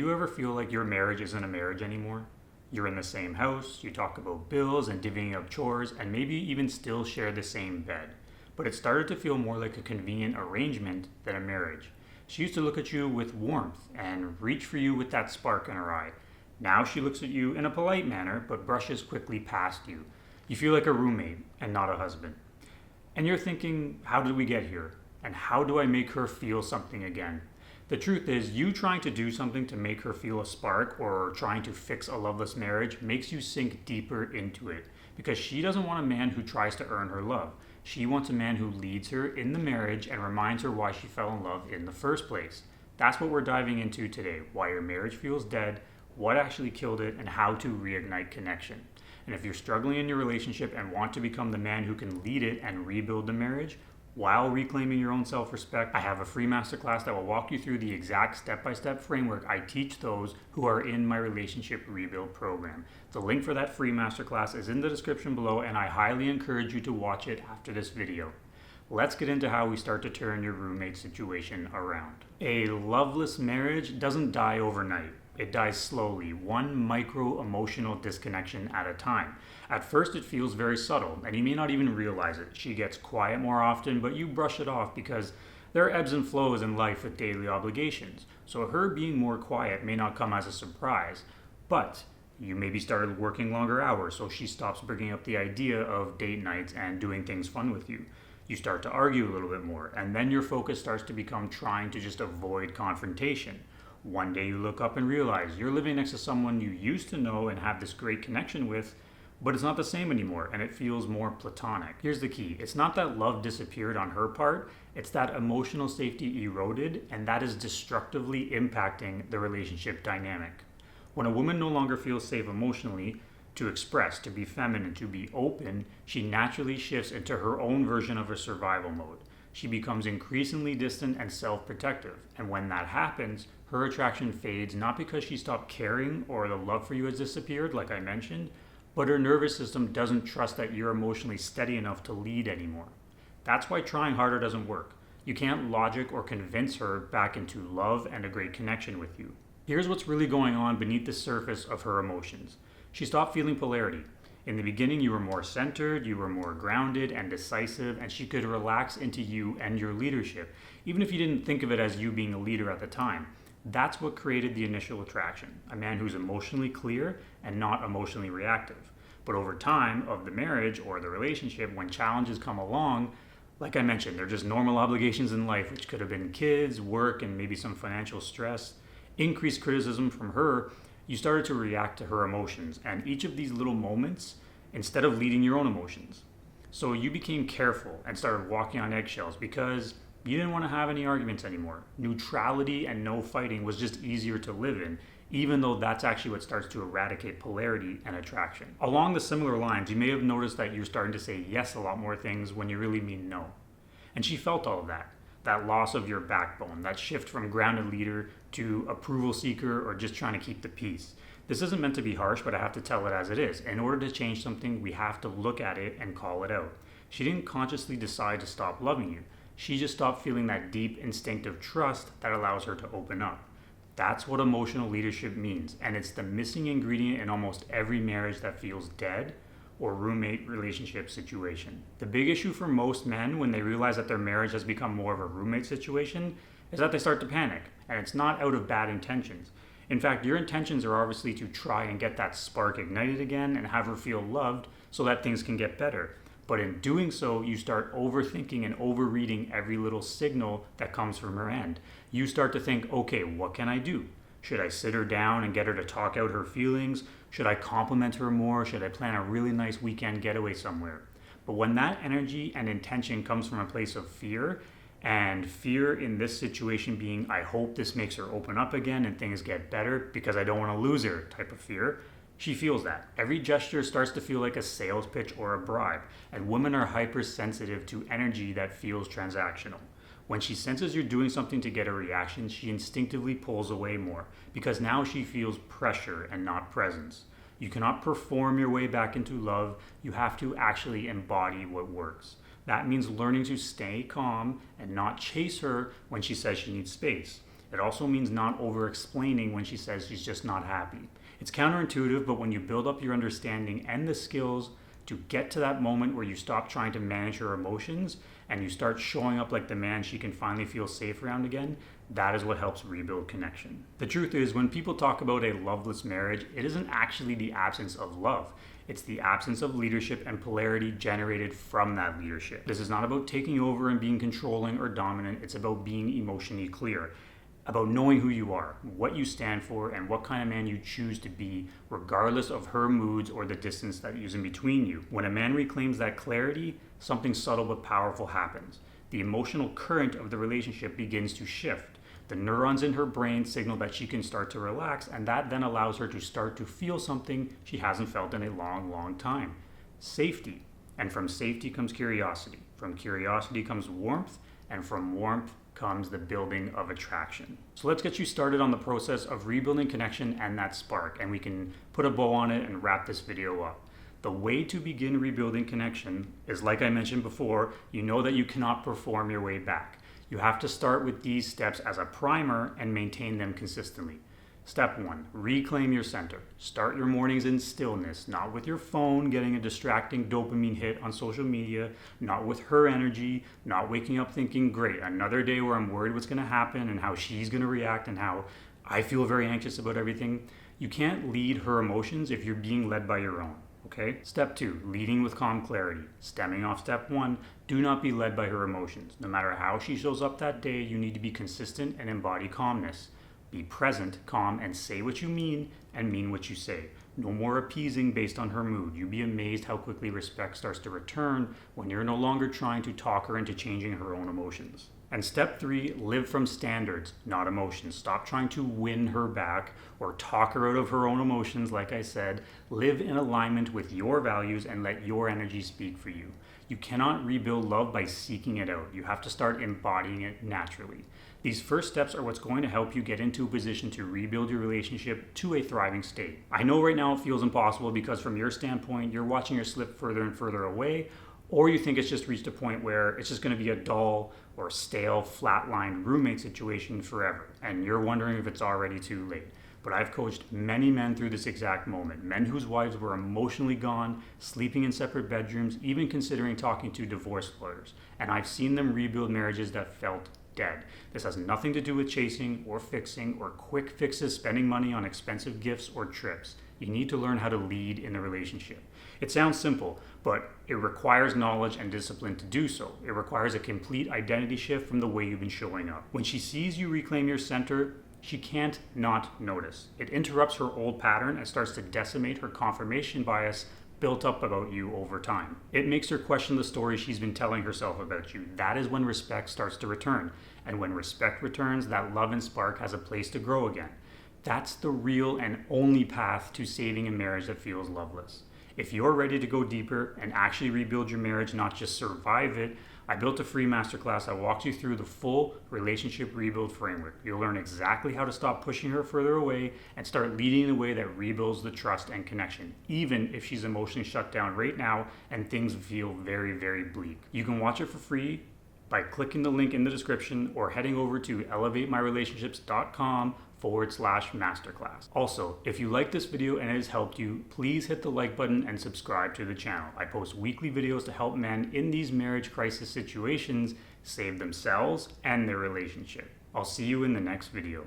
you ever feel like your marriage isn't a marriage anymore? You're in the same house, you talk about bills and divvying up chores, and maybe even still share the same bed. But it started to feel more like a convenient arrangement than a marriage. She used to look at you with warmth and reach for you with that spark in her eye. Now she looks at you in a polite manner, but brushes quickly past you. You feel like a roommate and not a husband. And you're thinking, how did we get here? And how do I make her feel something again? The truth is, you trying to do something to make her feel a spark or trying to fix a loveless marriage makes you sink deeper into it. Because she doesn't want a man who tries to earn her love. She wants a man who leads her in the marriage and reminds her why she fell in love in the first place. That's what we're diving into today. Why your marriage feels dead, what actually killed it, and how to reignite connection. And if you're struggling in your relationship and want to become the man who can lead it and rebuild the marriage, while reclaiming your own self-respect, I have a free masterclass that will walk you through the exact step-by-step framework I teach those who are in my relationship rebuild program. The link for that free masterclass is in the description below, and I highly encourage you to watch it after this video. Let's get into how we start to turn your roommate situation around. A loveless marriage doesn't die overnight. It dies slowly, one micro-emotional disconnection at a time. At first it feels very subtle, and you may not even realize it. She gets quiet more often, but you brush it off because there are ebbs and flows in life with daily obligations. So her being more quiet may not come as a surprise, but you maybe started working longer hours, so she stops bringing up the idea of date nights and doing things fun with you. You start to argue a little bit more, and then your focus starts to become trying to just avoid confrontation. One day you look up and realize you're living next to someone you used to know and have this great connection with, but it's not the same anymore and it feels more platonic. Here's the key. It's not that love disappeared on her part, it's that emotional safety eroded, and that is destructively impacting the relationship dynamic. When a woman no longer feels safe emotionally to express, to be feminine, to be open, she naturally shifts into her own version of a survival mode. She becomes increasingly distant and self-protective, and when that happens, her attraction fades not because she stopped caring or the love for you has disappeared, like I mentioned, but her nervous system doesn't trust that you're emotionally steady enough to lead anymore. That's why trying harder doesn't work. You can't logic or convince her back into love and a great connection with you. Here's what's really going on beneath the surface of her emotions. She stopped feeling polarity. In the beginning, you were more centered, you were more grounded and decisive, and she could relax into you and your leadership, even if you didn't think of it as you being a leader at the time. That's what created the initial attraction, a man who's emotionally clear and not emotionally reactive. But over time of the marriage or the relationship, when challenges come along, like I mentioned, they're just normal obligations in life, which could have been kids, work, and maybe some financial stress, increased criticism from her, you started to react to her emotions, and each of these little moments, instead of leading your own emotions. So you became careful and started walking on eggshells because you didn't want to have any arguments anymore. Neutrality and no fighting was just easier to live in, even though that's actually what starts to eradicate polarity and attraction. Along the similar lines, you may have noticed that you're starting to say yes a lot more things when you really mean no. And she felt all of that. That loss of your backbone, that shift from grounded leader to approval seeker or just trying to keep the peace. This isn't meant to be harsh, but I have to tell it as it is. In order to change something, we have to look at it and call it out. She didn't consciously decide to stop loving you. She just stopped feeling that deep instinctive trust that allows her to open up. That's what emotional leadership means, and it's the missing ingredient in almost every marriage that feels dead or roommate relationship situation. The big issue for most men when they realize that their marriage has become more of a roommate situation is that they start to panic, and it's not out of bad intentions. In fact, your intentions are obviously to try and get that spark ignited again and have her feel loved so that things can get better. But in doing so, you start overthinking and overreading every little signal that comes from her end. You start to think, okay, what can I do? Should I sit her down and get her to talk out her feelings? Should I compliment her more? Should I plan a really nice weekend getaway somewhere? But when that energy and intention comes from a place of fear, and fear in this situation being, I hope this makes her open up again and things get better because I don't want to lose her type of fear, she feels that. Every gesture starts to feel like a sales pitch or a bribe, and women are hypersensitive to energy that feels transactional. When she senses you're doing something to get a reaction, she instinctively pulls away more because now she feels pressure and not presence. You cannot perform your way back into love. You have to actually embody what works. That means learning to stay calm and not chase her when she says she needs space. It also means not over-explaining when she says she's just not happy. It's counterintuitive, but when you build up your understanding and the skills to get to that moment where you stop trying to manage her emotions and you start showing up like the man she can finally feel safe around again, that is what helps rebuild connection. The truth is, when people talk about a loveless marriage, it isn't actually the absence of love. It's the absence of leadership and polarity generated from that leadership. This is not about taking over and being controlling or dominant. It's about being emotionally clear, about knowing who you are, what you stand for, and what kind of man you choose to be, regardless of her moods or the distance that is in between you. When a man reclaims that clarity, something subtle but powerful happens. The emotional current of the relationship begins to shift. The neurons in her brain signal that she can start to relax, and that then allows her to start to feel something she hasn't felt in a long, long time. Safety. And from safety comes curiosity. From curiosity comes warmth, and from warmth comes the building of attraction. So let's get you started on the process of rebuilding connection and that spark, and we can put a bow on it and wrap this video up. The way to begin rebuilding connection is, like I mentioned before, you know that you cannot perform your way back. You have to start with these steps as a primer and maintain them consistently. Step 1, reclaim your center. Start your mornings in stillness, not with your phone getting a distracting dopamine hit on social media, not with her energy, not waking up thinking, great, another day where I'm worried what's going to happen and how she's going to react and how I feel very anxious about everything. You can't lead her emotions if you're being led by your own. Okay? Step 2, leading with calm clarity. Stemming off step 1, do not be led by her emotions. No matter how she shows up that day, you need to be consistent and embody calmness. Be present, calm, and say what you mean and mean what you say. No more appeasing based on her mood. You'd be amazed how quickly respect starts to return when you're no longer trying to talk her into changing her own emotions. And step 3, live from standards, not emotions. Stop trying to win her back or talk her out of her own emotions, like I said. Live in alignment with your values and let your energy speak for you. You cannot rebuild love by seeking it out. You have to start embodying it naturally. These first steps are what's going to help you get into a position to rebuild your relationship to a thriving state. I know right now it feels impossible because from your standpoint, you're watching her slip further and further away, or you think it's just reached a point where it's just going to be a dull or stale, flatlined roommate situation forever, and you're wondering if it's already too late. But I've coached many men through this exact moment, men whose wives were emotionally gone, sleeping in separate bedrooms, even considering talking to divorce lawyers, and I've seen them rebuild marriages that felt dead. This has nothing to do with chasing or fixing or quick fixes, spending money on expensive gifts or trips. You need to learn how to lead in the relationship. It sounds simple, but it requires knowledge and discipline to do so. It requires a complete identity shift from the way you've been showing up. When she sees you reclaim your center, she can't not notice. It interrupts her old pattern and starts to decimate her confirmation bias built up about you over time. It makes her question the story she's been telling herself about you. That is when respect starts to return. And when respect returns, that love and spark has a place to grow again. That's the real and only path to saving a marriage that feels loveless. If you're ready to go deeper and actually rebuild your marriage, not just survive it, I built a free masterclass that walks you through the full relationship rebuild framework. You'll learn exactly how to stop pushing her further away and start leading in a way that rebuilds the trust and connection, even if she's emotionally shut down right now and things feel very, very bleak. You can watch it for free by clicking the link in the description or heading over to elevatemyrelationships.com/masterclass. Also, if you like this video and it has helped you, please hit the like button and subscribe to the channel. I post weekly videos to help men in these marriage crisis situations save themselves and their relationship. I'll see you in the next video.